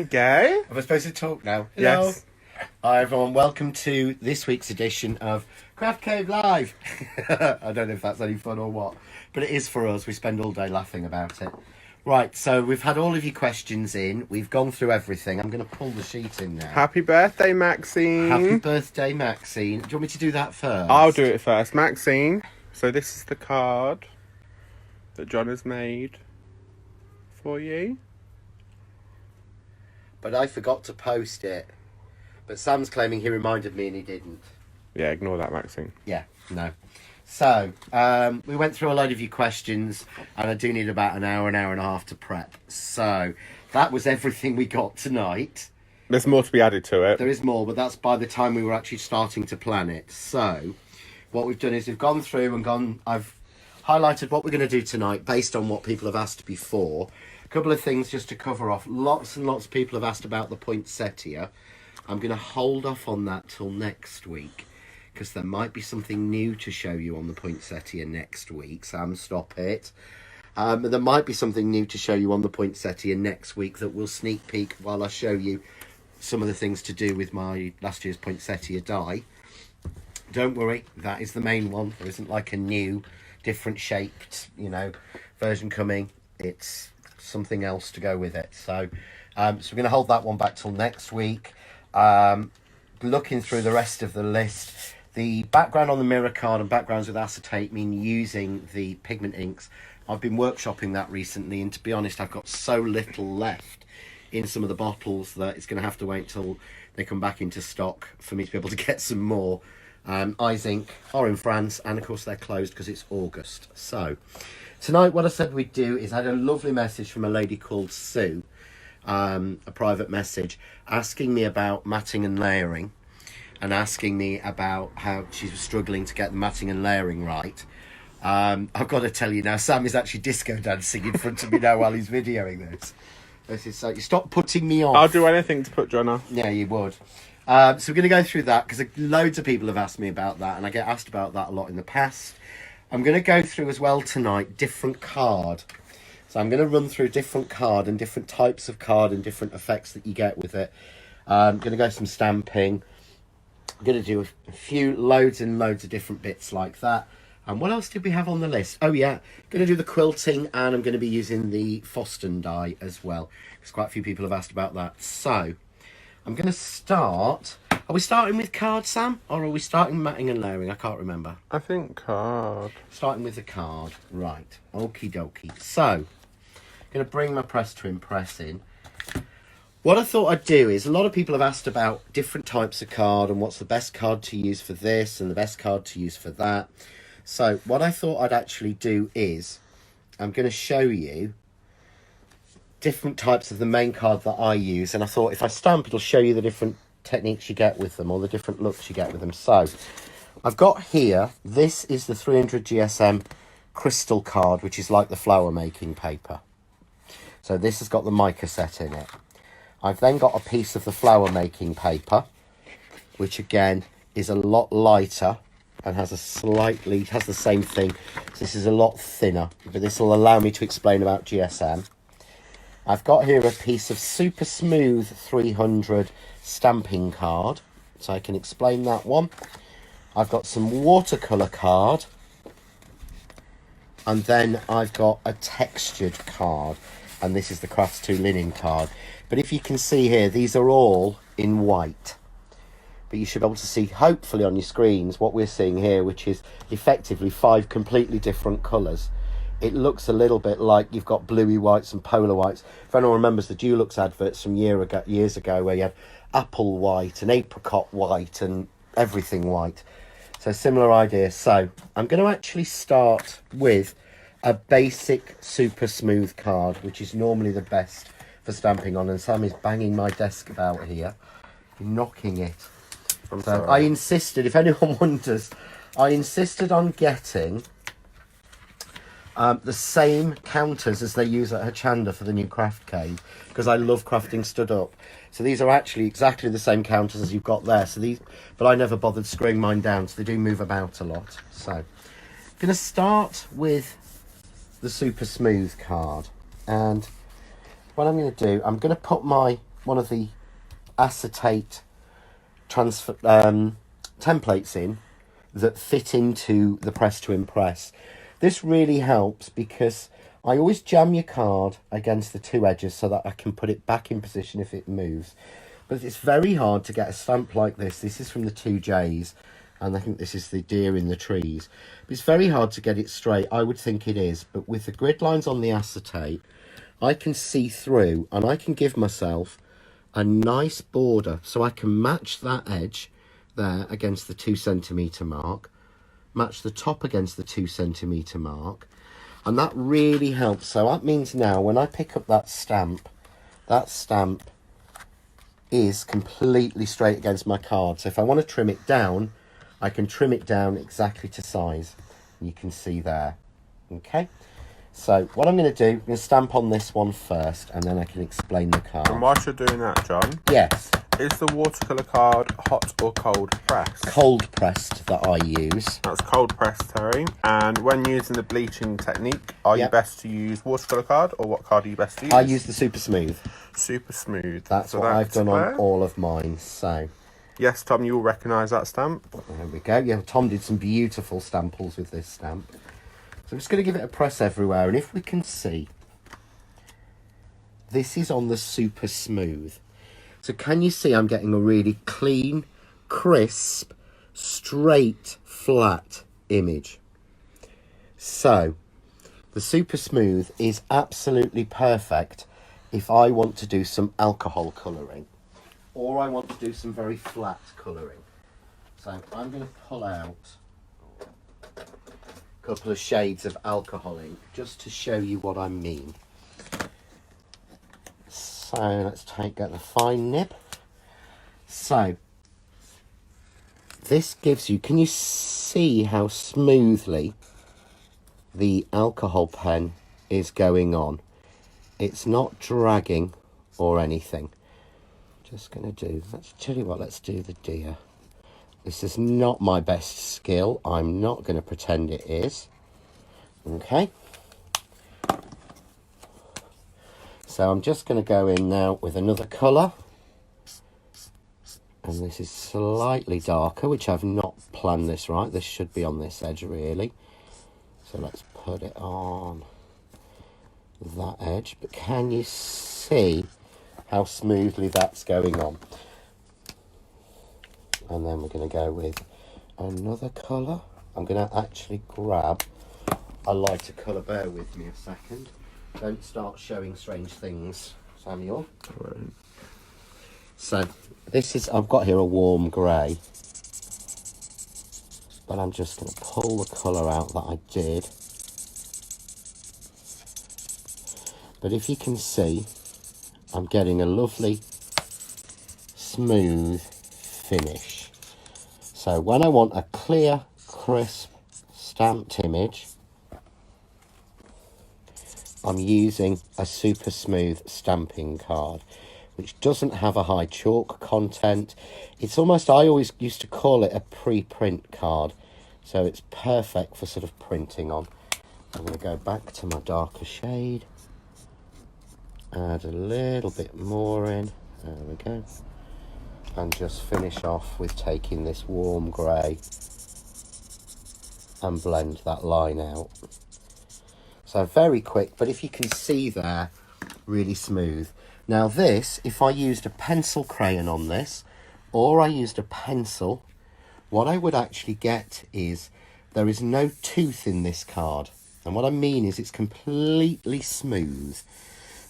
Gay? Am I supposed to talk now? Hello. Yes. Hi everyone, welcome to this week's edition of Craft Cave Live. I don't know if that's any fun or what, but it is for us. We spend all day laughing about it. Right, so we've had all of your questions in. We've gone through everything. I'm going to pull the sheet in now. Happy birthday, Maxine. Happy birthday, Maxine. Do you want me to do that first? I'll do it first. Maxine, so this is the card that John has made for you. But I forgot to post it. But Sam's claiming he reminded me and he didn't. Yeah, ignore that, Maxine. Yeah, no. So, we went through a load of your questions, and I do need about an hour and a half to prep. So, that was everything we got tonight. There's more to be added to it. There is more, but that's by the time we were actually starting to plan it. So, what we've done is we've gone through and I've highlighted what we're going to do tonight based on what people have asked before. A couple of things just to cover off. Lots and lots of people have asked about the poinsettia. I'm going to hold off on that till next week, because there might be something new to show you on the poinsettia next week. Sam, stop it. There might be something new to show you on the poinsettia next week that will sneak peek while I show you some of the things to do with my last year's poinsettia die. Don't worry, that is the main one. There isn't like a new, different shaped, version coming. It's something else to go with it. So we're going to hold that one back till next week. Looking through the rest of the list, the background on the mirror card and backgrounds with acetate mean using the pigment inks. I've been workshopping that recently, and to be honest, I've got so little left in some of the bottles that it's going to have to wait till they come back into stock for me to be able to get some more. Eyes Ink are in France, and of course they're closed because it's August. So tonight what I said we'd do is I had a lovely message from a lady called Sue, a private message asking me about matting and layering, and asking me about how she was struggling to get the matting and layering right. I've got to tell you now, Sam is actually disco dancing in front of me now while he's videoing this. This is so, you stop putting me off. I'll do anything to put John off. Yeah, you would. So we're going to go through that because loads of people have asked me about that, and I get asked about that a lot in the past. I'm going to go through as well tonight different card. So I'm going to run through different card and different types of card and different effects that you get with it. I'm going to go some stamping. I'm going to do a few loads and loads of different bits like that. And what else did we have on the list? Oh yeah, I'm going to do the quilting, and I'm going to be using the Foston die as well, because quite a few people have asked about that. So I'm going to start. Are we starting with card, Sam? Or are we starting matting and layering? I can't remember. I think card. Starting with the card. Right. Okie dokie. So, I'm going to bring my press to impress in. What I thought I'd do is, a lot of people have asked about different types of card and what's the best card to use for this and the best card to use for that. So, what I thought I'd actually do is, I'm going to show you different types of the main card that I use, and I thought if I stamp, it'll show you the different techniques you get with them, or the different looks you get with them. So I've got here, this is the 300 GSM crystal card, which is like the flower making paper. So this has got the mica set in it. I've then got a piece of the flower making paper, which again is a lot lighter and has the same thing. So this is a lot thinner, but this will allow me to explain about GSM. I've got here a piece of super smooth 300 stamping card, so I can explain that one. I've got some watercolour card, and then I've got a textured card, and this is the Crafts 2 linen card. But if you can see here, these are all in white. But you should be able to see, hopefully on your screens, what we're seeing here, which is effectively 5 completely different colours. It looks a little bit like you've got bluey whites and polar whites. If anyone remembers the Dulux adverts from years ago, where you had apple white and apricot white and everything white. So similar idea. So I'm going to actually start with a basic super smooth card, which is normally the best for stamping on. And Sam is banging my desk about here, knocking it. So I insisted, if anyone wonders, I insisted on getting the same counters as they use at Hochanda for the new craft cave, because I love crafting stood up. So these are actually exactly the same counters as you've got there. So these, but I never bothered screwing mine down, so they do move about a lot. So I'm going to start with the super smooth card, and what I'm going to do, I'm going to put my one of the acetate transfer templates in that fit into the Press to Impress. This really helps because I always jam your card against the two edges so that I can put it back in position if it moves. But it's very hard to get a stamp like this. This is from the 2Js, and I think this is the deer in the trees. But it's very hard to get it straight. I would think it is, but with the grid lines on the acetate, I can see through and I can give myself a nice border so I can match that edge there against the 2 centimetre mark, match the top against the 2 centimetre mark, and that really helps. So that means now when I pick up that stamp is completely straight against my card. So if I want to trim it down, I can trim it down exactly to size. You can see there. Okay, so what I'm going to do, I'm going to stamp on this one first, and then I can explain the card. And whilst you're doing that, John, yes, is the watercolour card hot or cold pressed? Cold pressed that I use. That's cold pressed, Terry. And when using the bleaching technique, are you Yep. best to use watercolour card, or what card are you best to use? I use the Super Smooth. Super Smooth. That's So what I've done on where? all of mine. So Yes, Tom, you will recognise that stamp. there we go. Yeah, Tom did some beautiful stamples with this stamp. So I'm just going to give it a press everywhere, and if we can see, this is on the Super Smooth. So can you see I'm getting a really clean, crisp, straight, flat image? So the Super Smooth is absolutely perfect if I want to do some alcohol colouring, or I want to do some very flat colouring. So I'm going to pull out a couple of shades of alcohol ink just to show you what I mean. So let's get the fine nib. So this gives you, can you see how smoothly the alcohol pen is going on? It's not dragging or anything. Just going to do, let's tell you what, let's do the deer. This is not my best skill. I'm not going to pretend it is. Okay. So I'm just going to go in now with another colour. And this is slightly darker, which I've not planned this right. This should be on this edge, really. So let's put it on that edge. But can you see how smoothly that's going on? And then we're going to go with another colour. I'm going to actually grab a lighter colour. Bear with me a second. Don't start showing strange things, Samuel. Right. So this is, I've got here a warm grey, but I'm just going to pull the colour out that I did. But if you can see, I'm getting a lovely smooth finish. So when I want a clear, crisp, stamped image, I'm using a Super Smooth stamping card, which doesn't have a high chalk content. It's almost, I always used to call it a pre-print card. So it's perfect for sort of printing on. I'm going to go back to my darker shade. Add a little bit more in. There we go. And just finish off with taking this warm grey and blend that line out. So very quick, but if you can see there, really smooth. Now this, if I used a pencil crayon on this, or I used a pencil, what I would actually get is there is no tooth in this card. And what I mean is it's completely smooth.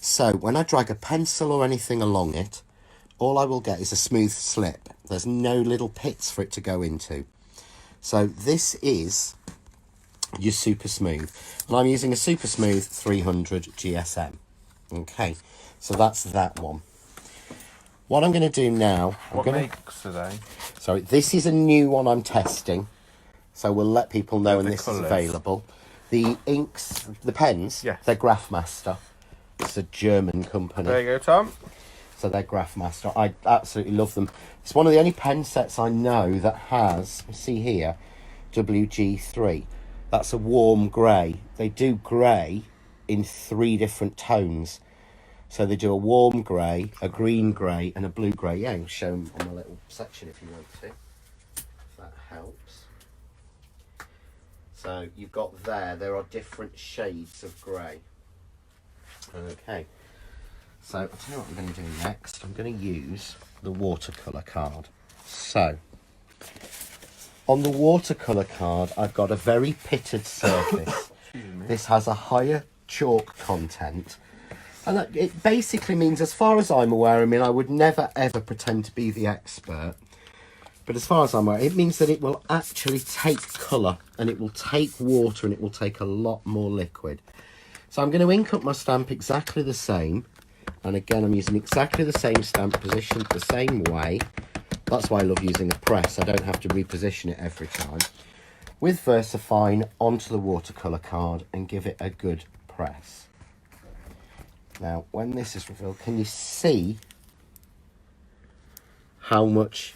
So when I drag a pencil or anything along it, all I will get is a smooth slip. There's no little pits for it to go into. So this is your Super Smooth. And I'm using a Super Smooth 300 GSM. Okay, so that's that one. What I'm going to do now... What makes are they? Sorry, this is a new one I'm testing. So we'll let people know when this colours? is available. The inks, the pens, Yes. they're Graphmaster. It's a German company. There you go, Tom. So they're Graphmaster. I absolutely love them. It's one of the only pen sets I know that has, see here, WG3. That's a warm grey. They do grey in 3 different tones. So they do a warm grey, a green grey and a blue grey. Yeah, I'll show them on my little section if you want to. If that helps. So you've got there are different shades of grey. Okay. So I'll tell you what I'm going to do next. I'm going to use the watercolour card. So on the watercolour card, I've got a very pitted surface. This has a higher chalk content. And that, it basically means, as far as I'm aware, I mean, I would never ever pretend to be the expert. But as far as I'm aware, it means that it will actually take colour and it will take water and it will take a lot more liquid. So I'm going to ink up my stamp exactly the same. And again, I'm using exactly the same stamp positioned the same way. That's why I love using a press. I don't have to reposition it every time. With VersaFine onto the watercolour card and give it a good press. Now, when this is revealed, can you see how much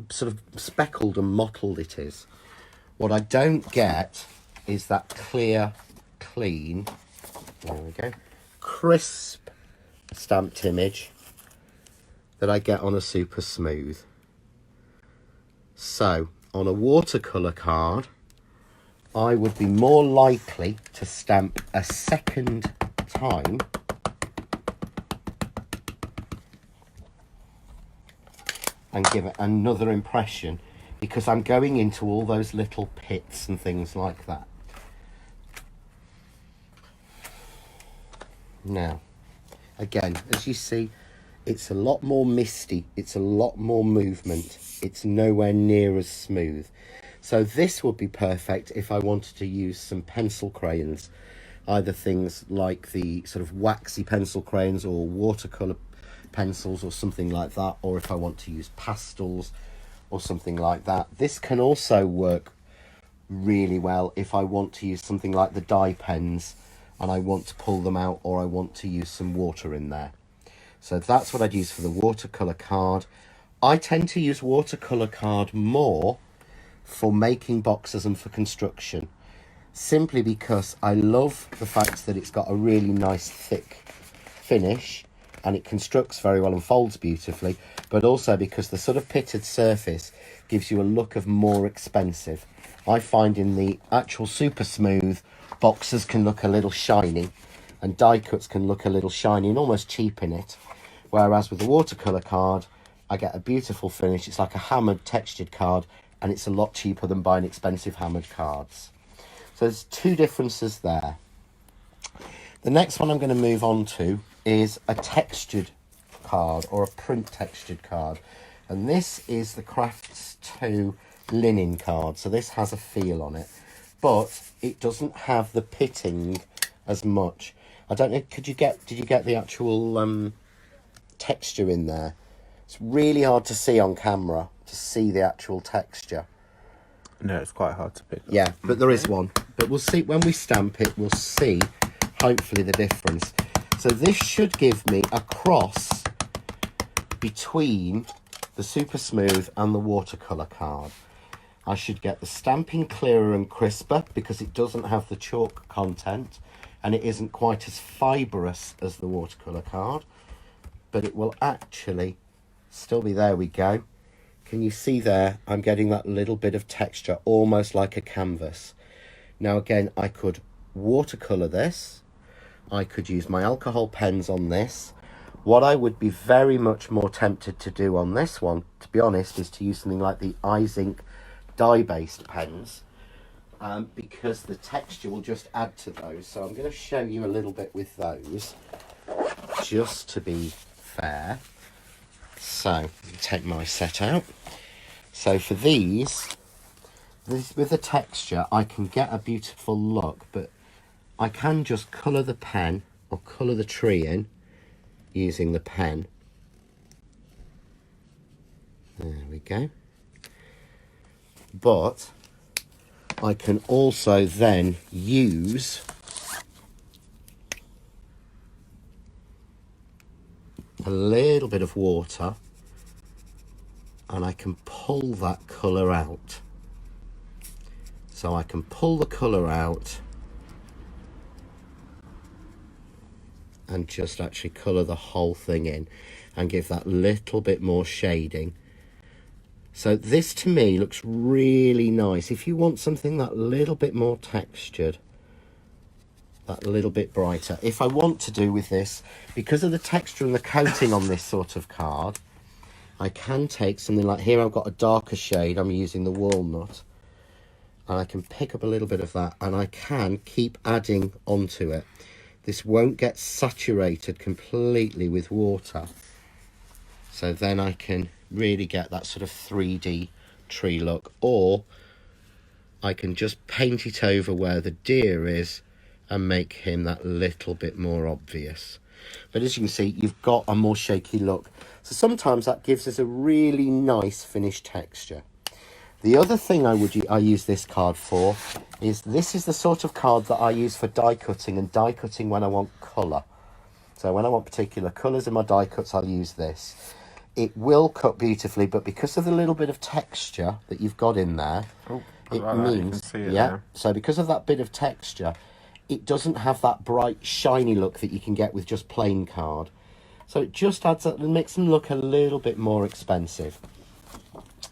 sort of speckled and mottled it is? What I don't get is that clear, clean, there we go, crisp stamped image that I get on a super smooth. So on a watercolour card, I would be more likely to stamp a second time and give it another impression, because I'm going into all those little pits and things like that. Now, again, as you see, it's a lot more misty, it's a lot more movement, it's nowhere near as smooth. So this would be perfect if I wanted to use some pencil crayons, either things like the sort of waxy pencil crayons or watercolour pencils or something like that, or if I want to use pastels or something like that. This can also work really well if I want to use something like the dye pens and I want to pull them out, or I want to use some water in there. So that's what I'd use for the watercolour card. I tend to use watercolour card more for making boxes and for construction, simply because I love the fact that it's got a really nice thick finish and it constructs very well and folds beautifully, but also because the sort of pitted surface gives you a look of more expensive. I find in the actual super smooth, boxes can look a little shiny and die cuts can look a little shiny and almost cheapen it, whereas with the watercolour card I get a beautiful finish. It's like a hammered textured card and it's a lot cheaper than buying expensive hammered cards. So there's two differences there. The next one I'm going to move on to is a textured card, or a print textured card, and this is the Crafts 2 linen card. So this has a feel on it, but it doesn't have the pitting as much. I don't know, did you get the actual texture in there? It's really hard to see on camera, to see the actual texture. No, it's quite hard to pick up. Yeah, but there is one. But we'll see, when we stamp it, we'll see, hopefully, the difference. So this should give me a cross between the super smooth and the watercolour card. I should get the stamping clearer and crisper because it doesn't have the chalk content and it isn't quite as fibrous as the watercolour card, but it will actually still be, there we go. Can you see there? I'm getting that little bit of texture, almost like a canvas. Now again, I could watercolour this. I could use my alcohol pens on this. What I would be very much more tempted to do on this one, to be honest, is to use something like the Ink dye-based pens, because the texture will just add to those. So I'm going to show you a little bit with those, just to be fair. So, take my set out. So for these, with the texture, I can get a beautiful look, but I can just colour the pen or colour the tree in using the pen. There we go. But I can also then use a little bit of water and I can pull that colour out. So I can pull the colour out and just actually colour the whole thing in and give that little bit more shading. So this to me looks really nice. If you want something that little bit more textured, that little bit brighter. If I want to do with this, because of the texture and the coating on this sort of card, I can take something like here. I've got a darker shade. I'm using the walnut. And I can pick up a little bit of that and I can keep adding onto it. This won't get saturated completely with water. So then I can really get that sort of 3D tree look, or I can just paint it over where the deer is and make him that little bit more obvious. But as you can see, you've got a more shaky look. So sometimes that gives us a really nice finished texture. The other thing I use this card for is this is the sort of card that I use for die cutting, and die cutting when I want colour. So when I want particular colours in my die cuts, I'll use this. It will cut beautifully, but because of the little bit of texture that you've got in there, it means, yeah, so because of that bit of texture, it doesn't have that bright, shiny look that you can get with just plain card. So it just adds up and makes them look a little bit more expensive.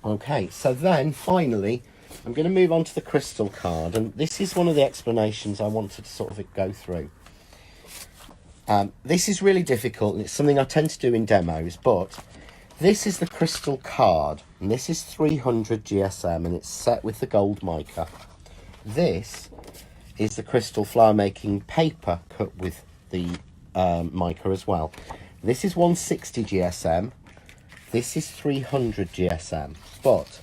Okay, so then finally, I'm going to move on to the crystal card, and this is one of the explanations I wanted to sort of go through. This is really difficult, and it's something I tend to do in demos, but this is the crystal card, and this is 300 GSM, and it's set with the gold mica. This is the crystal flower making paper cut with the mica as well. This is 160 GSM. This is 300 GSM. But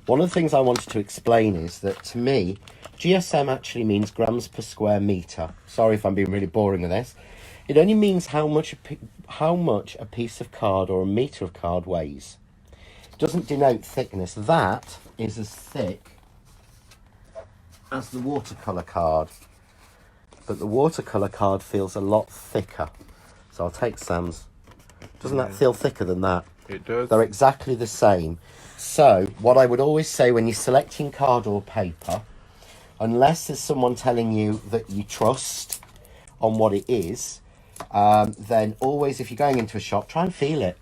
one of the things I wanted to explain is that to me, GSM actually means grams per square meter. Sorry if I'm being really boring with this. It only means how much a piece of card or a meter of card weighs. It doesn't denote thickness. That is as thick as the watercolour card, but the watercolour card feels a lot thicker. So I'll take Sam's. Doesn't that feel thicker than that? It does. They're exactly the same. So what I would always say when you're selecting card or paper, unless there's someone telling you that you trust on what it is, then always, if you're going into a shop, try and feel it.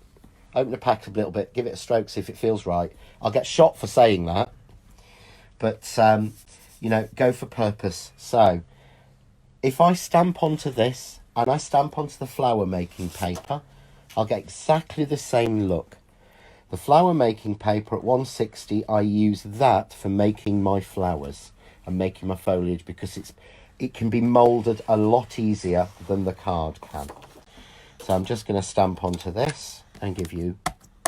Open the pack a little bit, give it a stroke, see if it feels right. I'll get shot for saying that, but you know, go for purpose. So if I stamp onto this and I stamp onto the flower making paper, I'll get exactly the same look. The flower making paper at 160, I use that for making my flowers and making my foliage, because it can be moulded a lot easier than the card can. So I'm just going to stamp onto this and give you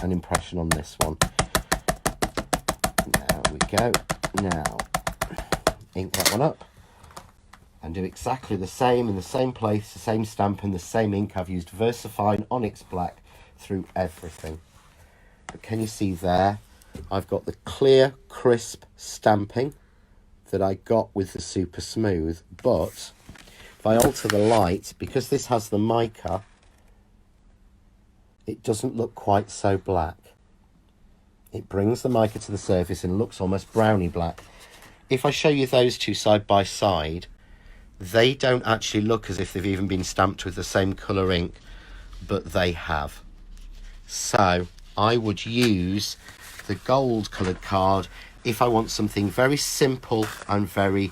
an impression on this one. There we go. Now, ink that one up and do exactly the same in the same place, the same stamp and the same ink. I've used VersaFine Onyx Black through everything. But can you see there? I've got the clear, crisp stamping that I got with the Super Smooth, but if I alter the light, because this has the mica, it doesn't look quite so black. It brings the mica to the surface and looks almost browny black. If I show you those two side by side, they don't actually look as if they've even been stamped with the same colour ink, but they have. So I would use the gold coloured card if I want something very simple and very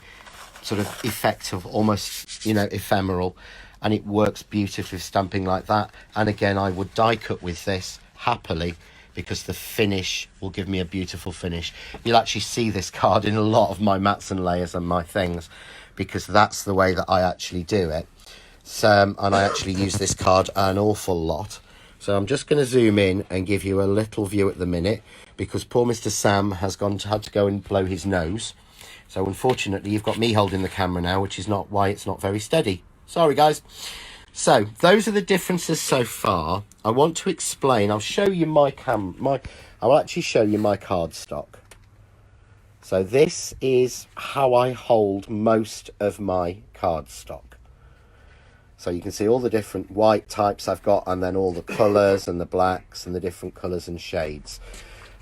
sort of effective, almost, you know, ephemeral, and it works beautifully with stamping like that. And again, I would die cut with this happily, because the finish will give me a beautiful finish. You'll actually see this card in a lot of my mats and layers and my things, because that's the way that I actually do it. So, and I actually use this card an awful lot. So I'm just going to zoom in and give you a little view at the minute, because poor Mr. Sam has had to go and blow his nose. So unfortunately, you've got me holding the camera now, which is not why it's not very steady. Sorry, guys. So those are the differences so far. I want to explain. I'll show you I will actually show you my cardstock. So this is how I hold most of my cardstock. So you can see all the different white types I've got, and then all the colours and the blacks and the different colours and shades.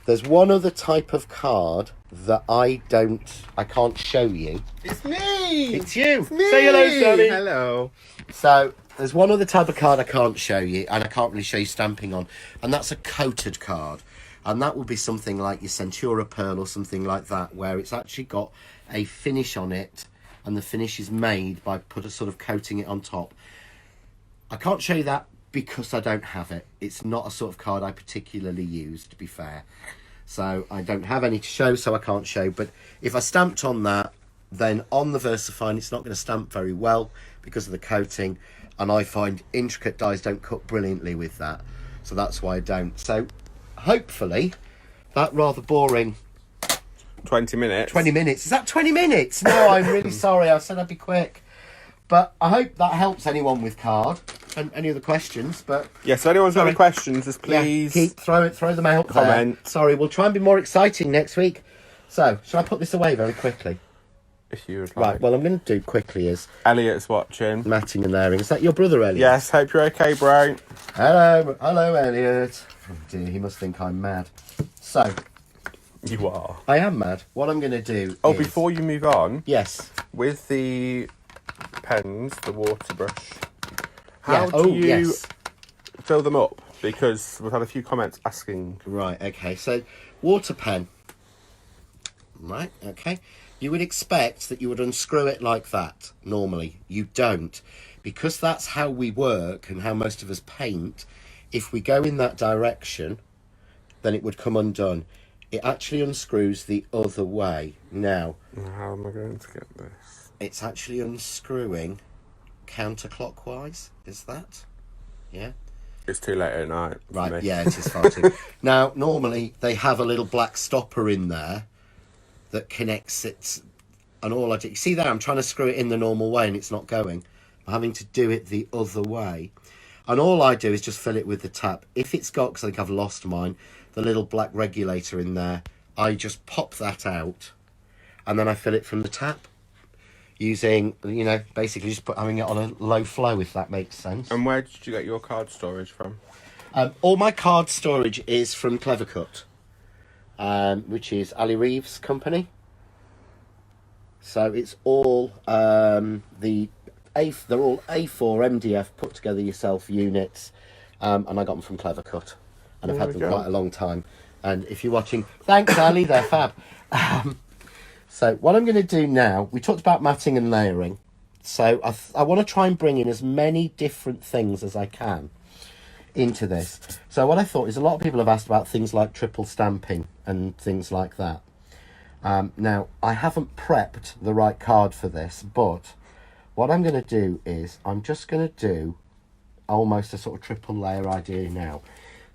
There's one other type of card that I can't show you. It's me! It's you! It's me! Say hello, Sammy! Hello. So, there's one other type of card I can't show you, and I can't really show you stamping on, and that's a coated card. And that will be something like your Centura Pearl or something like that, where it's actually got a finish on it, and the finish is made by sort of coating it on top. I can't show you that because I don't have it. It's not a sort of card I particularly use, to be fair. So I don't have any to show, so I can't show. But if I stamped on that, then on the VersaFine, it's not going to stamp very well because of the coating. And I find intricate dies don't cut brilliantly with that. So that's why I don't. So hopefully that rather boring 20 minutes. 20 minutes. Is that 20 minutes? No, I'm really sorry. I said I'd be quick. But I hope that helps anyone with card. And any other questions? But yeah, so anyone's got any questions, just please throw them out. Comment. There. Sorry, we'll try and be more exciting next week. So, shall I put this away very quickly? If you would like. Right, well, I'm going to do quickly is Elliot's watching. matting and layering. Is that your brother, Elliot? Yes, hope you're okay, bro. Hello, Elliot. Oh dear, he must think I'm mad. So, You are. I am mad. What I'm going to do Oh, is... before you move on, Yes. with the pens, the water brush, how do you yes. fill them up? Because we've had a few comments asking. Right, okay. So, water pen. Right, okay. You would expect that you would unscrew it like that, normally. You don't. Because that's how we work and how most of us paint, if we go in that direction, then it would come undone. It actually unscrews the other way. Now, How am I going to get this? it's actually unscrewing counterclockwise, is that? Yeah? It's too late at night. for Right, me. yeah, it is far too. Now, normally, they have a little black stopper in there that connects it, and all I do... See there, I'm trying to screw it in the normal way, and it's not going. I'm having to do it the other way. And all I do is just fill it with the tap. If it's got, because I think I've lost mine, the little black regulator in there, I just pop that out, and then I fill it from the tap. Using, basically just having it on a low flow, if that makes sense. And where did you get your card storage from? All my card storage is from Clevercut, which is Ali Reeves' company. So it's all they're all A4 MDF put together yourself units, and I got them from Clevercut, and I've had them quite a long time. And if you're watching, thanks Ali, they're fab. So what I'm going to do now, we talked about matting and layering. So I want to try and bring in as many different things as I can into this. So what I thought is a lot of people have asked about things like triple stamping and things like that. Now, I haven't prepped the right card for this, but what I'm going to do is I'm just going to do almost a sort of triple layer idea now.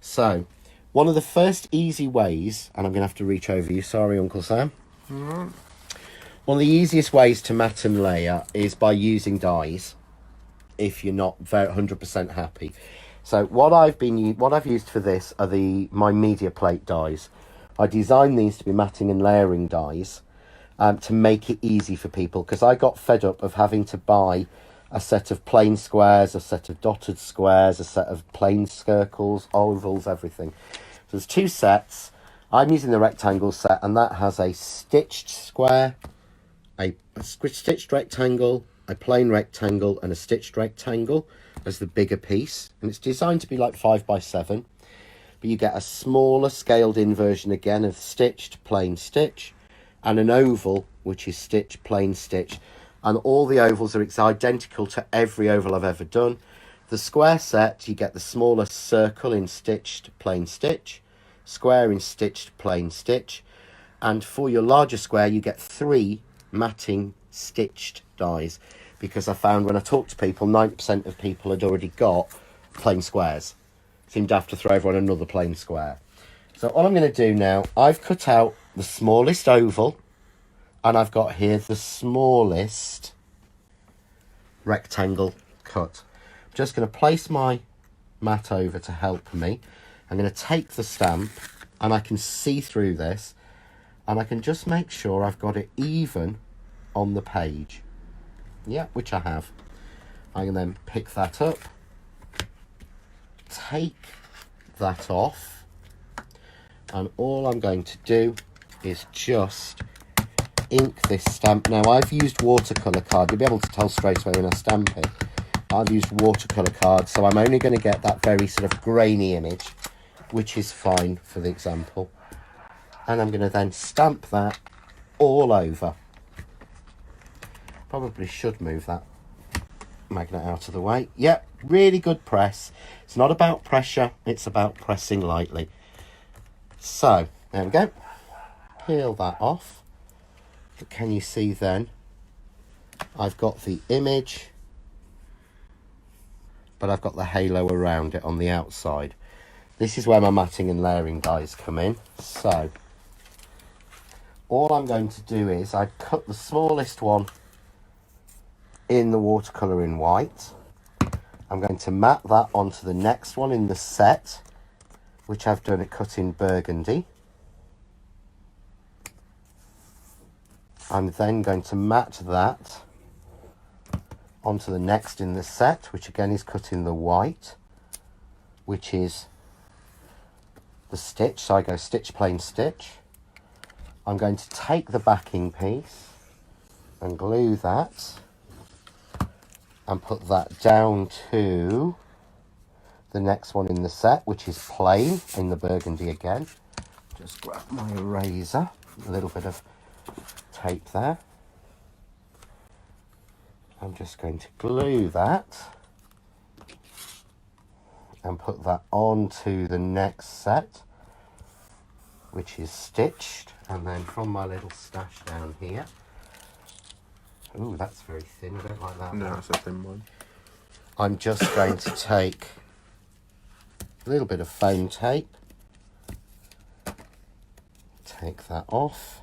So one of the first easy ways, and I'm going to have to reach over you, sorry Uncle Sam. One of the easiest ways to mat and layer is by using dies, if you're not 100% happy. So what I've used for this are my media plate dies. I designed these to be matting and layering dies to make it easy for people, because I got fed up of having to buy a set of plain squares, a set of dotted squares, a set of plain circles, ovals, everything. So there's two sets. I'm using the rectangle set, and that has a stitched square, a stitched rectangle, a plain rectangle, and a stitched rectangle as the bigger piece. And it's designed to be like 5x7. But you get a smaller scaled in version again of stitched, plain stitch, and an oval, which is stitch, plain stitch. And all the ovals are identical to every oval I've ever done. The square set, you get the smaller circle in stitched, plain stitch, square in stitched, plain stitch. And for your larger square, you get 3 matting stitched dies, because I found when I talked to people, 90% of people had already got plain squares. Seemed to have to throw everyone another plain square. So all I'm going to do now, I've cut out the smallest oval, and I've got here the smallest rectangle cut. I'm just going to place my mat over to help me. I'm going to take the stamp, and I can see through this, and I can just make sure I've got it even on the page. Yeah, which I have. I can then pick that up, take that off, and all I'm going to do is just ink this stamp. Now, I've used watercolour card. You'll be able to tell straight away when I stamp it. I've used watercolour card, so I'm only going to get that very sort of grainy image, which is fine for the example. And I'm going to then stamp that all over. Probably should move that magnet out of the way. Yep, really good press. It's not about pressure, it's about pressing lightly. So, there we go. Peel that off. But can you see then? I've got the image, but I've got the halo around it on the outside. This is where my matting and layering dies come in. So, all I'm going to do is I cut the smallest one in the watercolour in white. I'm going to map that onto the next one in the set, which I've done it cut in burgundy. I'm then going to mat that onto the next in the set, which again is cut in the white, which is the stitch. So I go stitch, plain stitch. I'm going to take the backing piece and glue that and put that down to the next one in the set, which is plain in the burgundy again. Just grab my eraser, a little bit of tape there. I'm just going to glue that and put that onto the next set, which is stitched. And then from my little stash down here, ooh, that's very thin, I don't like that. No, it's a thin one. I'm just going to take a little bit of foam tape, take that off.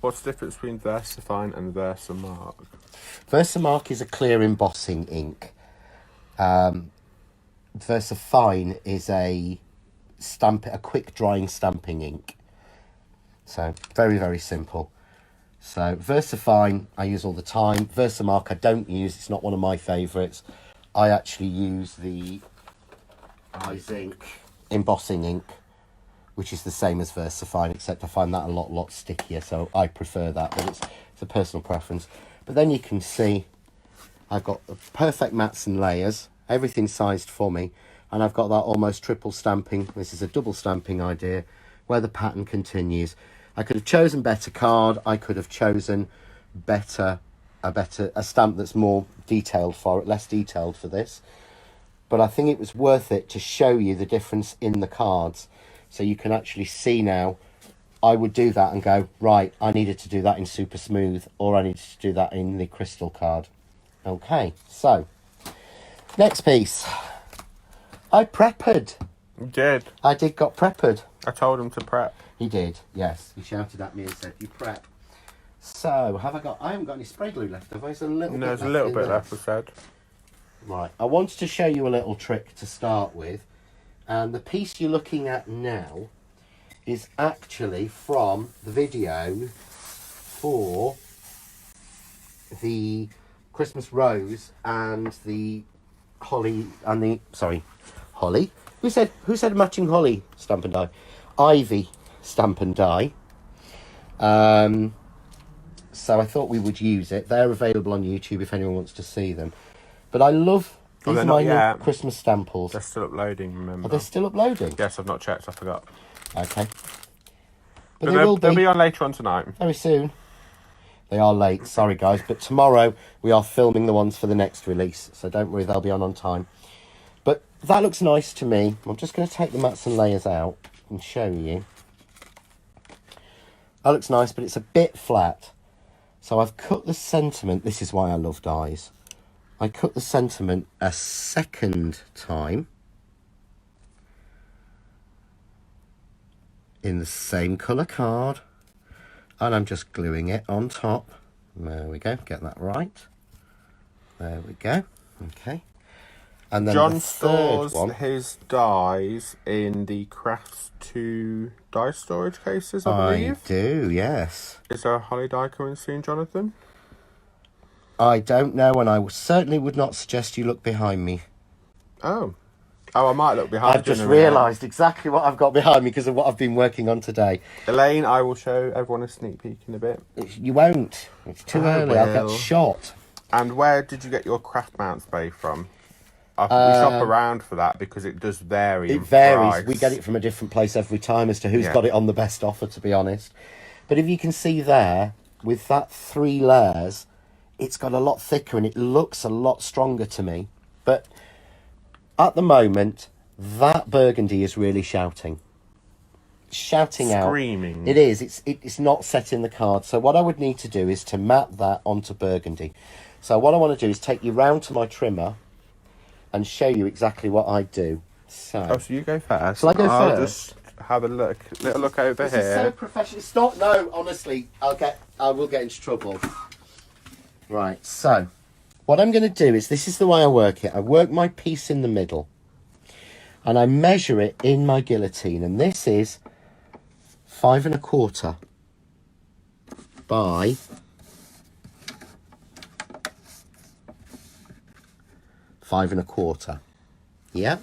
What's the difference between Versafine and Versamark? Versamark is a clear embossing ink. Versafine is a quick drying stamping ink. So very, very simple. So Versafine I use all the time. Versamark I don't use. It's not one of my favourites. I actually use the Eyes Ink embossing ink, which is the same as Versafine, except I find that a lot stickier. So I prefer that, but it's a personal preference. But then you can see I've got the perfect mats and layers. Everything's sized for me. And I've got that almost triple stamping. This is a double stamping idea where the pattern continues. I could have chosen better card. I could have chosen a stamp that's more detailed for it, less detailed for this. But I think it was worth it to show you the difference in the cards. So you can actually see now, I would do that and go, right, I needed to do that in super smooth, or I needed to do that in the crystal card. Okay, so next piece. I preppered. You did. I did got preppered. I told him to prep. He did, yes. He shouted at me and said, you prep. So, I haven't got any spray glue left, have I? There's a little bit left. There's a little bit left, I said. Right, I wanted to show you a little trick to start with. And the piece you're looking at now is actually from the video for the Christmas rose and the holly and the holly. Who said matching holly stamp and die? Ivy stamp and die. So I thought we would use it. They're available on YouTube if anyone wants to see them. But I love these are my new Christmas stamples. They're still uploading, remember? Are they still uploading? Yes, I've not checked, I forgot. Okay. But they'll be on later on tonight. Very soon. They are late, sorry guys, but tomorrow we are filming the ones for the next release, so don't worry, they'll be on time. But that looks nice to me. I'm just going to take the mats and layers out and show you. That looks nice, but it's a bit flat. So I've cut the sentiment. This is why I love dies. I cut the sentiment a second time in the same colour card. And I'm just gluing it on top. There we go. Get that right. There we go. Okay. And then John the third stores one. his dies in the Crafts 2 die storage cases, I believe. I do, yes. Is there a holly die coming soon, Jonathan? I don't know, and I certainly would not suggest you look behind me. Oh. Oh, I might look behind I've you in just a minute. realised exactly what I've got behind me because of what I've been working on today. Elaine, I will show everyone a sneak peek in a bit. You won't. It's too I early. I'll get will. shot. And where did you get your craft mount spray from? We shop around for that because it does vary. It in varies. price. We get it from a different place every time as to who's Yeah. got it on the best offer, to be honest. But if you can see there, with that 3 layers, it's got a lot thicker and it looks a lot stronger to me. But at the moment, that burgundy is really shouting. Shouting out. Screaming. It is. It's not set in the card. So what I would need to do is to map that onto burgundy. So what I want to do is take you round to my trimmer and show you exactly what I do. So you go first. Shall I go I'll first? just have a little look over this here. is so professional. It's not. No, honestly, I will get into trouble. Right. So what I'm going to do is, this is the way I work it. I work my piece in the middle, and I measure it in my guillotine, and this is 5 1/4 by 5 1/4. Yeah.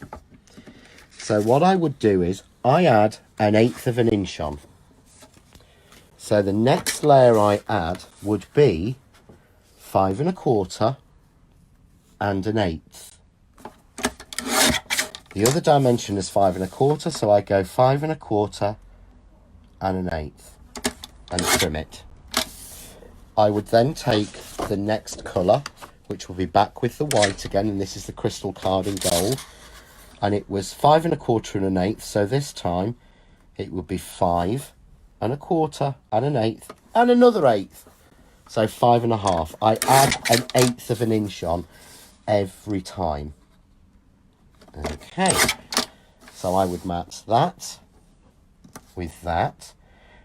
So what I would do is I add 1/8 of an inch on. So the next layer I add would be 5 1/4 and 1/8. The other dimension is 5 1/4, so I go 5 1/4 and 1/8 and trim it. I would then take the next colour, which will be back with the white again, and this is the crystal card in gold, and it was 5 1/4 and 1/8, so this time it would be 5 1/4 and 1/8 and another 1/8, so 5 1/2. I add 1/8 of an inch on every time. Okay, so I would match that with that,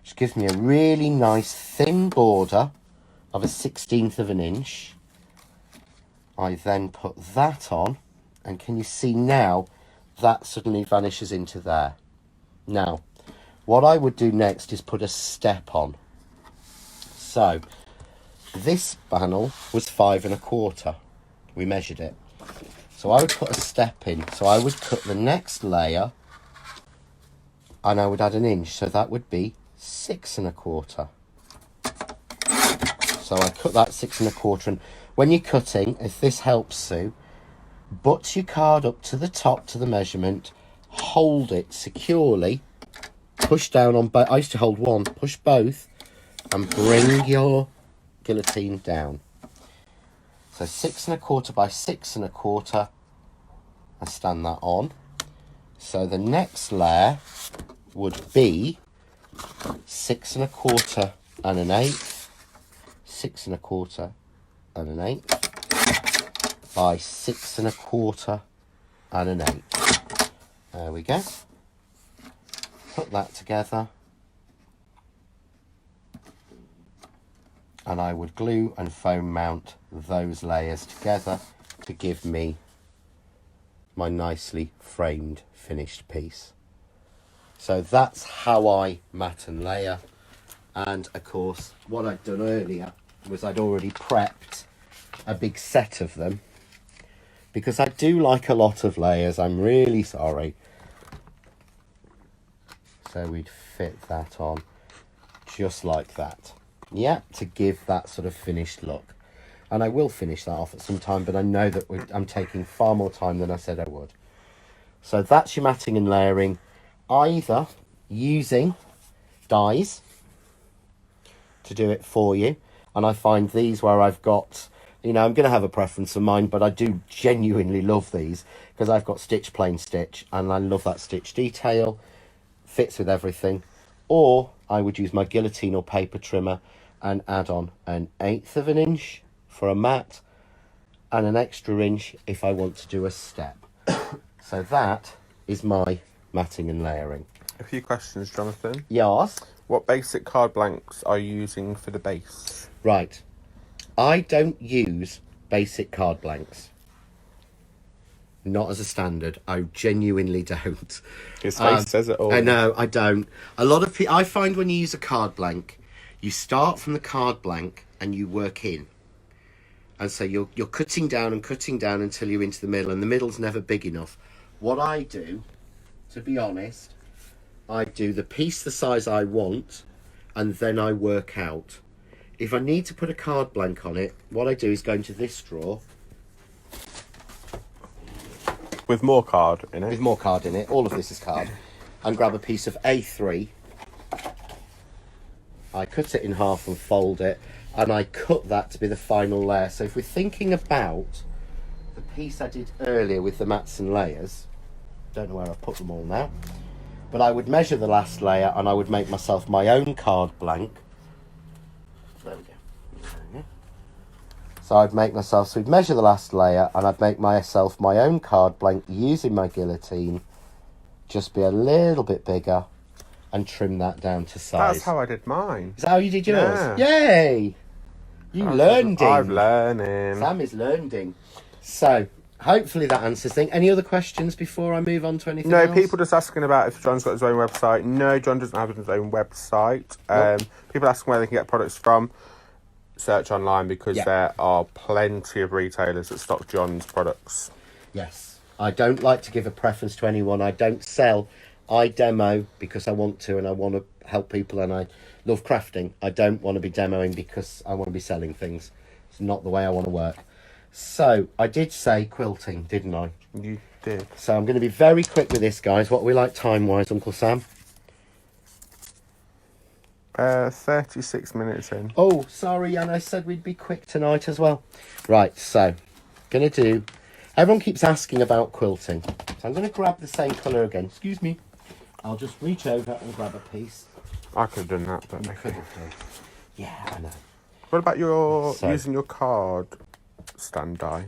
which gives me a really nice thin border of 1/16 of an inch. I then put that on, and can you see now that suddenly vanishes into there. Now what I would do next is put a step on. So this panel was 5 1/4, we measured it, so I would put a step in. So I would cut the next layer and I would add 1 inch, so that would be 6 1/4. So I cut that 6 1/4, and when you're cutting, if this helps Sue, butt your card up to the top to the measurement, hold it securely, push down on both. I used to hold one, push both, and bring your guillotine down. So 6 1/4 by 6 1/4, and stand that on. So the next layer would be 6 1/4 and 1/8, 6 1/4 and 1/8 by 6 1/4 and 1/8. There we go. Put that together, and I would glue and foam mount those layers together to give me my nicely framed finished piece. So that's how I mat and layer. And of course what I'd done earlier was I'd already prepped a big set of them, because I do like a lot of layers, I'm really sorry. So we'd fit that on just like that, yeah, to give that sort of finished look. And I will finish that off at some time, but I know that I'm taking far more time than I said I would. So that's your matting and layering, either using dies to do it for you, and I find these where I've got, you know, I'm going to have a preference of mine, but I do genuinely love these because I've got stitch plain stitch and I love that stitch detail, fits with everything. Or I would use my guillotine or paper trimmer and add on 1/8 of an inch for a mat and an extra inch if I want to do a step. So that is my matting and layering. A few questions, Jonathan. Yes? What basic card blanks are you using for the base? Right. I don't use basic card blanks. Not as a standard. I genuinely don't. His face says it all. I know, I don't. A lot of people, I find when you use a card blank, you start from the card blank and you work in. And so you're cutting down and cutting down until you're into the middle, and the middle's never big enough. what I do, to be honest, I do the piece the size I want, and then I work out. If I need to put a card blank on it, what I do is go into this drawer. With more card in it? With more card in it, all of this is card. And grab a piece of A3. I cut it in half and fold it, and I cut that to be the final layer. So if we're thinking about the piece I did earlier with the mats and layers, don't know where I've put them all now, but I would measure the last layer and I would make myself my own card blank. There we go. So I'd make myself, so we'd measure the last layer and I'd make myself my own card blank using my guillotine, just be a little bit bigger and trim that down to size. That's how I did mine. Is that how you did yours? Yeah. Yay! You learned it. I've learning. Sam is learning. So, hopefully that answers things. Any other questions before I move on to anything else? No, people just asking about if John's got his own website. No, John doesn't have his own website. Nope. People asking where they can get products from. Search online because Yeah. there are plenty of retailers that stock John's products. Yes. I don't like to give a preference to anyone. I don't sell. I demo because I want to and I want to help people and I love crafting. I don't want to be demoing because I want to be selling things. It's not the way I want to work. So, I did say quilting, didn't I? You did. So, I'm going to be very quick with this, guys. What are we like time-wise, Uncle Sam? 36 minutes in. Oh, sorry, and I said we'd be quick tonight as well. Right, so, going to do... Everyone keeps asking about quilting. So, I'm going to grab the same colour again. Excuse me. I'll just reach over and grab a piece. I could have done that, but You okay. could have done. Yeah, I know. What about your So- using your card stand die?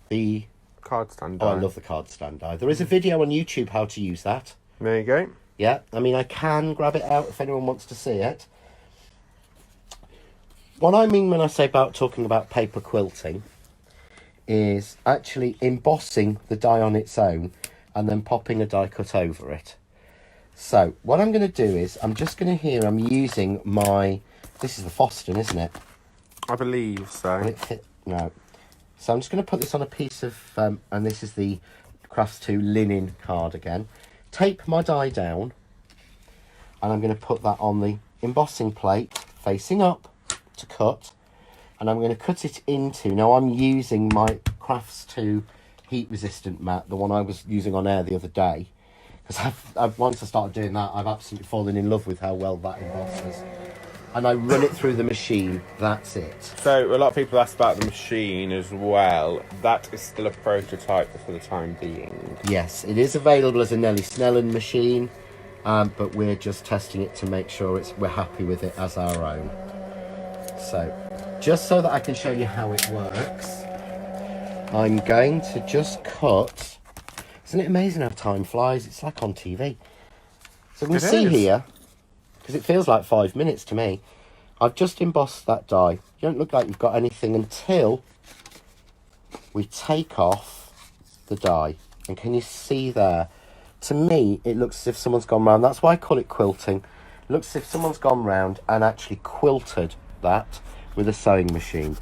The... Card stand die. Oh, I love the card stand die. There is a video on YouTube how to use that. There you go. Yeah, I mean, I can grab it out if anyone wants to see it. What I mean when I say about talking about paper quilting is actually embossing the die on its own and then popping a die cut over it. So, what I'm going to do is, I'm using my, this is the Foston, isn't it? I believe Will so. it fit? No. So I'm just going to put this on a piece of, and this is the Crafts 2 linen card again. Tape my die down, and I'm going to put that on the embossing plate, facing up, to cut. And I'm going to cut it into, now I'm using my Crafts 2 heat resistant mat, the one I was using on air the other day. Because once I started doing that, I've absolutely fallen in love with how well that embosses. And I run it through the machine, that's it. So, a lot of people ask about the machine as well. That is still a prototype for the time being. Yes, it is available as a Nellie Snellen machine, but we're just testing it to make sure we're happy with it as our own. So, just so that I can show you how it works, I'm going to just cut. Isn't it amazing how time flies? It's like on TV. So you can see here, because it feels like 5 minutes to me, I've just embossed that die. You don't look like you've got anything until we take off the die. And can you see there? To me, it looks as if someone's gone round. That's why I call it quilting. It looks as if someone's gone round and actually quilted that with a sewing machine.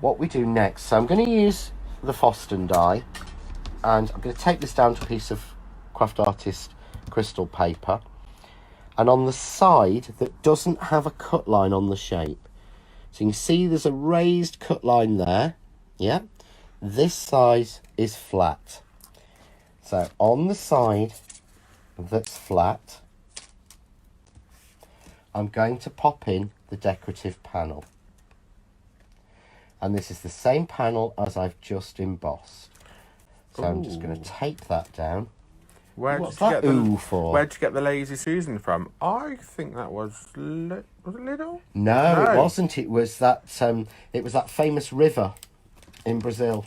What we do next, so I'm going to use the Foston die, and I'm going to take this down to a piece of Craft Artist crystal paper, and on the side that doesn't have a cut line on the shape, so you can see there's a raised cut line there. Yeah, this side is flat, so on the side that's flat I'm going to pop in the decorative panel, and this is the same panel as I've just embossed. So I'm just going to tape that down. What's that ooh for? Where'd you get the Lazy Susan from? I think that was was it Lidl? No, it wasn't. It was that famous river in Brazil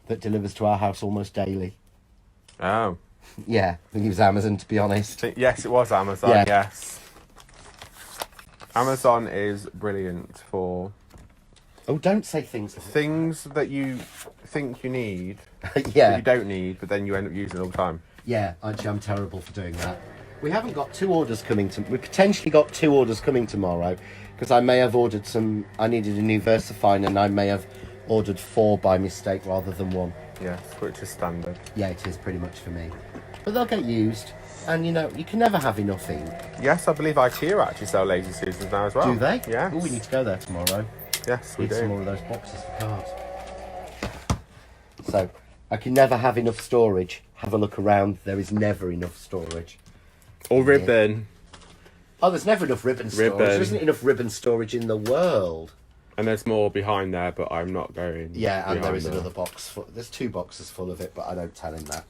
that delivers to our house almost daily. Oh. Yeah, I think it was Amazon, to be honest. Yes, it was Amazon, Yeah. yes. Amazon is brilliant for Oh, don't say things. things that you think you need, that Yeah, you don't need, but then you end up using it all the time. yeah. Actually, I'm terrible for doing that. We haven't got two orders coming to. We potentially got 2 orders coming tomorrow, because I may have ordered some. I needed a new VersaFine, and I may have ordered 4 by mistake rather than 1. Yes, which is standard. Yeah, it is pretty much for me. But they'll get used. And, you know, you can never have enough ink. Yes, I believe IKEA actually sell Lazy Susans now as well. Do they? Yeah. Oh, we need to go there tomorrow. Yes, we Need some more do. of those boxes for cards. So, I can never have enough storage. Have a look around. There is never enough storage. Or ribbon. Oh, there's never enough ribbon storage. Ribbon. There isn't enough ribbon storage in the world. And there's more behind there, but I'm not going. Yeah, and there is another box. There's 2 boxes full of it, but I don't tell him that.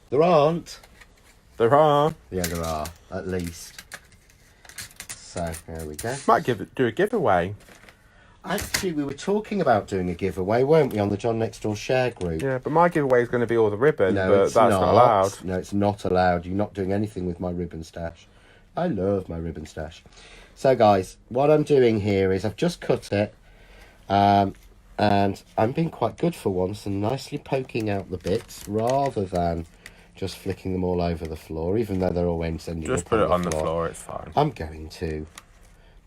There aren't. There are. Yeah, there are, at least. So, there we go. Might do a giveaway. Actually, we were talking about doing a giveaway, weren't we, on the John Next Door share group? Yeah, but my giveaway is going to be all the ribbon, No, but it's that's not allowed. No, it's not allowed. You're not doing anything with my ribbon stash. I love my ribbon stash. So, guys, what I'm doing here is I've just cut it, and I'm being quite good for once and nicely poking out the bits rather than just flicking them all over the floor, even though they're all ending Just up put it on the floor, it's fine. I'm going to.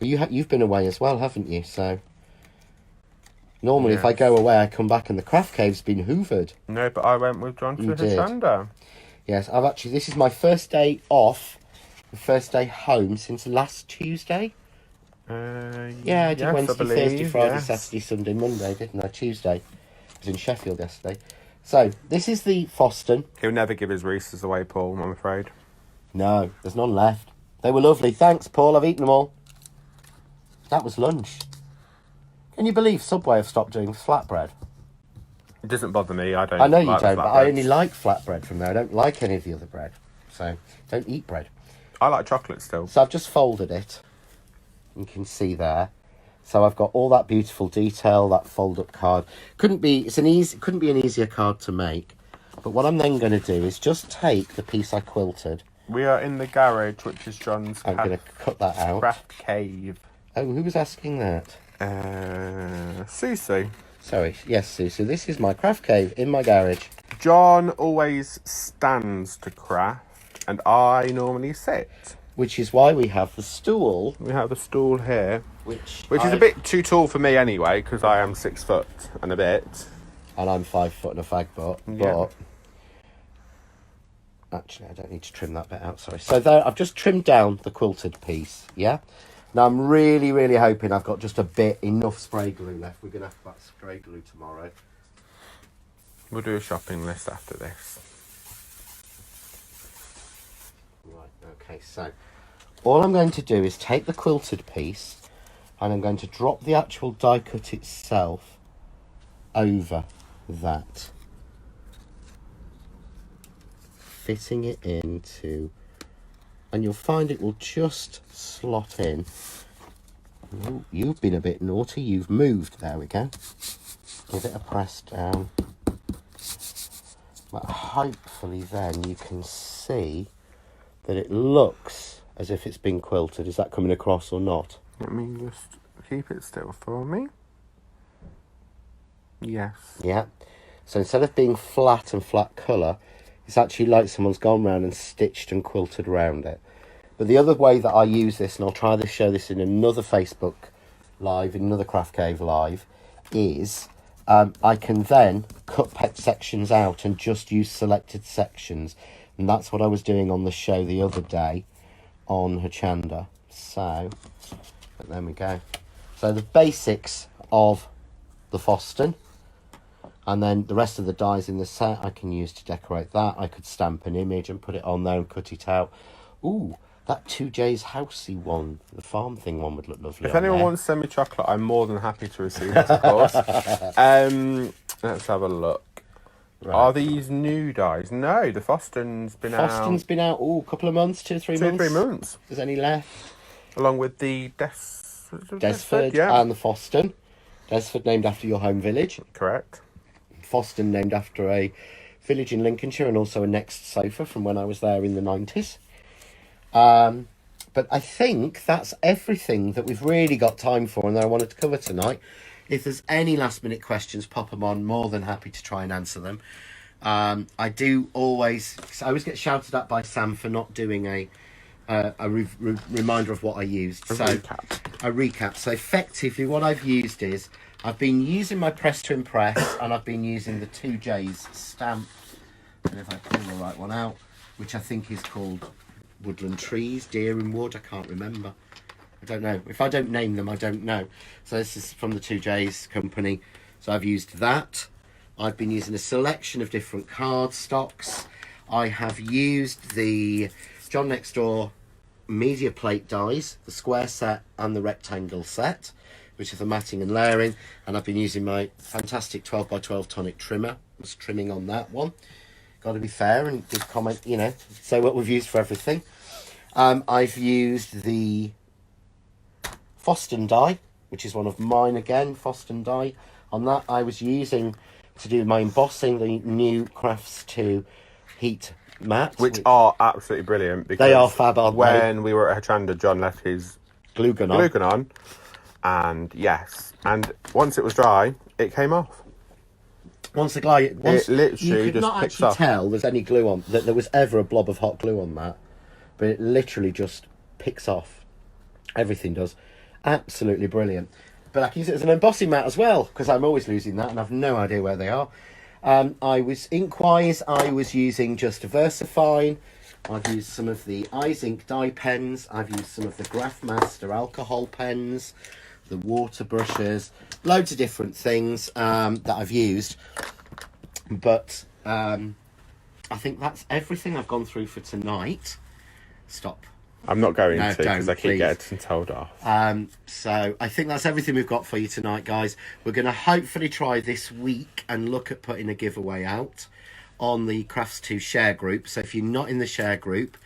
But you've been away as well, haven't you? So normally if I go away, I come back and the craft cave's been hoovered. No, but I went with John to Hochanda. Yes, this is my first day off, the first day home since last Tuesday. Yeah, I did Wednesday, Thursday, Friday, Saturday, Sunday, Monday, didn't I? Tuesday. I was in Sheffield yesterday. So, this is the Foston. He'll never give his Reese's away, Paul, I'm afraid. No, there's none left. They were lovely. Thanks, Paul. I've eaten them all. That was lunch. Can you believe Subway have stopped doing flatbread? It doesn't bother me. I don't. I know you like don't, but I flatbreads. only like flatbread from there. I don't like any of the other bread. So, don't eat bread. I like chocolate still. So, I've just folded it. You can see there. So, I've got all that beautiful detail, that fold-up card. Couldn't be an easier card to make. But what I'm then going to do is just take the piece I quilted. We are in the garage, which is John's I'm going to cut that out. craft cave. Oh, who was asking that? Susie. Sorry, yes, Sue. So this is my craft cave in my garage. John always stands to craft, and I normally sit. Which is why we have the stool. We have the stool here, Which is a bit too tall for me anyway, because I am 6 foot and a bit. And I'm 5 foot and a fag butt. Yeah. But actually, I don't need to trim that bit out, sorry. So there, I've just trimmed down the quilted piece, yeah? Now, I'm really, really hoping I've got just enough spray glue left. We're going to have to buy spray glue tomorrow. We'll do a shopping list after this. Right, okay, so all I'm going to do is take the quilted piece and I'm going to drop the actual die cut itself over that. Fitting it into... And you'll find it will just slot in. Ooh, you've been a bit naughty. You've moved. There we go. Give it a press down. But hopefully then you can see that it looks as if it's been quilted. Is that coming across or not? Let me just keep it still for me. Yes. Yeah. So instead of being flat and flat colour, it's actually like someone's gone round and stitched and quilted around it. But the other way that I use this, and I'll try to show this in another Facebook live, in another Craft Cave live, is I can then cut sections out and just use selected sections. And that's what I was doing on the show the other day on Hochanda. So, but there we go. So the basics of the Foston. And then the rest of the dies in the set I can use to decorate that. I could stamp an image and put it on there and cut it out. Ooh, that 2J's housey one, the farm thing one would look lovely. If anyone wants to send me chocolate, I'm more than happy to receive it, of course. Let's have a look. Right. Are these new dies? No, the Foston's been out. Foston's been out, a couple of months, 2 or 3 months. 2 or 3 months. Is any left? Along with the Desford yeah. And the Foston. Desford named after your home village. Correct. Foston named after a village in Lincolnshire and also a Next sofa from when I was there in the 90s. But I think that's everything that we've really got time for and that I wanted to cover tonight. If there's any last minute questions, pop them on. More than happy to try and answer them. I always get shouted at by Sam for not doing a reminder of what I used. Recap. a recap. So effectively what I've used is, I've been using my Press to Impress, and I've been using the 2J's stamp, and if I pull the right one out, which I think is called Woodland Trees, Deer and Wood, I can't remember. I don't know. If I don't name them, I don't know. So this is from the 2J's company. So I've used that. I've been using a selection of different card stocks. I have used the John Next Door media plate dies, the square set and the rectangle set, which is the matting and layering. And I've been using my fantastic 12x12 tonic trimmer. I was trimming on that one. Got to be fair and give comment, you know, say what we've used for everything. I've used the Foston die, which is one of mine again, Foston die. On that I was using to do my embossing the new Crafts 2 heat mats. Which are absolutely brilliant. Because they are fab, aren't they? When we were at Hochanda, John left his glue gun on. And yes, and once it was dry, it came off. Once the glue, it literally you could just not picks actually up. tell there's any glue on, that there was ever a blob of hot glue on that, but it literally just picks off. Everything does. Absolutely brilliant. But I can use it as an embossing mat as well, because I'm always losing that and I've no idea where they are. I was ink-wise, I was using just VersaFine. I've used some of the Eyes Ink dye pens. I've used some of the Graphmaster alcohol pens, the water brushes, loads of different things that I've used. But I think that's everything I've gone through for tonight. Stop. I'm not going to, because I keep please. getting told off. So I think that's everything we've got for you tonight, guys. We're going to hopefully try this week and look at putting a giveaway out on the Crafts 2 share group. So if you're not in the share group,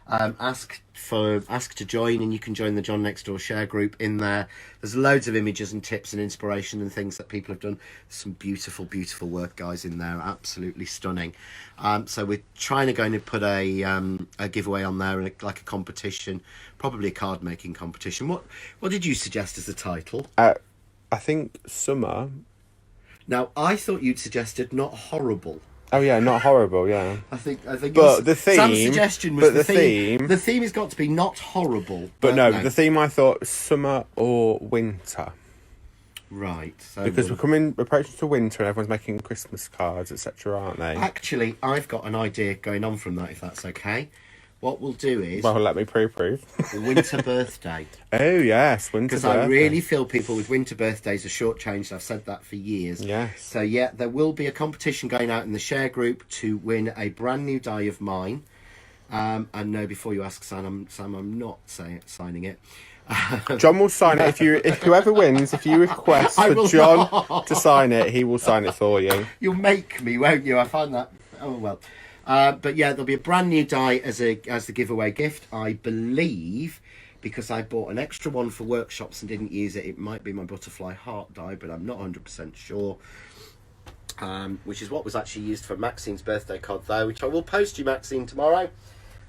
ask to join, and you can join the John Next Door share group in there. There's loads of images and tips and inspiration and things that people have done. Some beautiful work, guys, in there. Absolutely stunning. So we're trying to go and put a giveaway on there, and like a competition, probably a card making competition. What did you suggest as the title? I think Summer. Now I thought you'd suggested Not Horrible. Oh yeah, Not Horrible, yeah. I think. But the theme. Sam's suggestion was the theme. The theme has got to be not horrible. But no, the theme I thought summer or winter. Right. So because we're approaching to winter and everyone's making Christmas cards, etc., aren't they? Actually, I've got an idea going on from that, if that's okay. What we'll do is... Well, let me prove. The winter birthday. Oh, yes, winter birthday. Because I really feel people with winter birthdays are shortchanged. I've said that for years. Yes. So, yeah, there will be a competition going out in the share group to win a brand new die of mine. And no, before you ask Sam, I'm not signing it. John will sign it. If whoever wins, if you request for John to sign it, he will sign it for you. You'll make me, won't you? I find that... Oh, well... but yeah, there'll be a brand new die as the giveaway gift, I believe, because I bought an extra one for workshops and didn't use it. It might be my butterfly heart die, but I'm not 100% sure. Which is what was actually used for Maxine's birthday card, though, which I will post you, Maxine, tomorrow.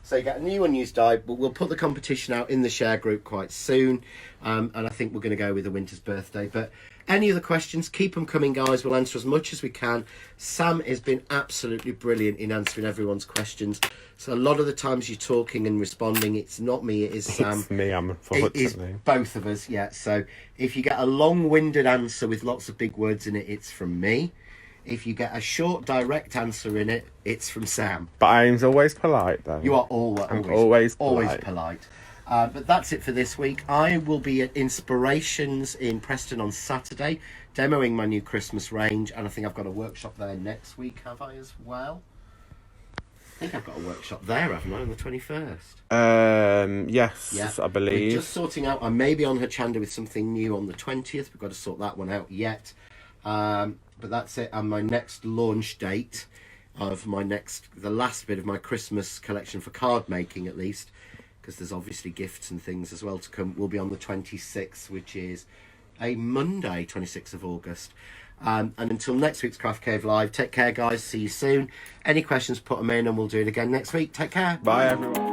So you get a new unused die, but we'll put the competition out in the share group quite soon. And I think we're going to go with the winter's birthday. But any other questions, keep them coming, guys. We'll answer as much as we can. Sam has been absolutely brilliant in answering everyone's questions. So a lot of the times you're talking and responding, it's not me, it is Sam. It's me, unfortunately. It is both of us, yeah. So if you get a long-winded answer with lots of big words in it, it's from me. If you get a short, direct answer in it, it's from Sam. But I'm always polite, though. You are always polite. But that's it for this week. I will be at Inspirations in Preston on Saturday, demoing my new Christmas range, and I think I've got a workshop there next week, have I, as well? I think I've got a workshop there, haven't I, on the 21st? Yes, Yeah. I believe. We're just sorting out, I may be on Hochanda with something new on the 20th. We've got to sort that one out yet. But that's it, and my next launch date of the last bit of my Christmas collection for card making, at least, because there's obviously gifts and things as well to come, will be on the 26th, which is a Monday, 26th of August. And until next week's Craft Cave Live, take care, guys. See you soon. Any questions, put them in, and we'll do it again next week. Take care. Bye, everyone.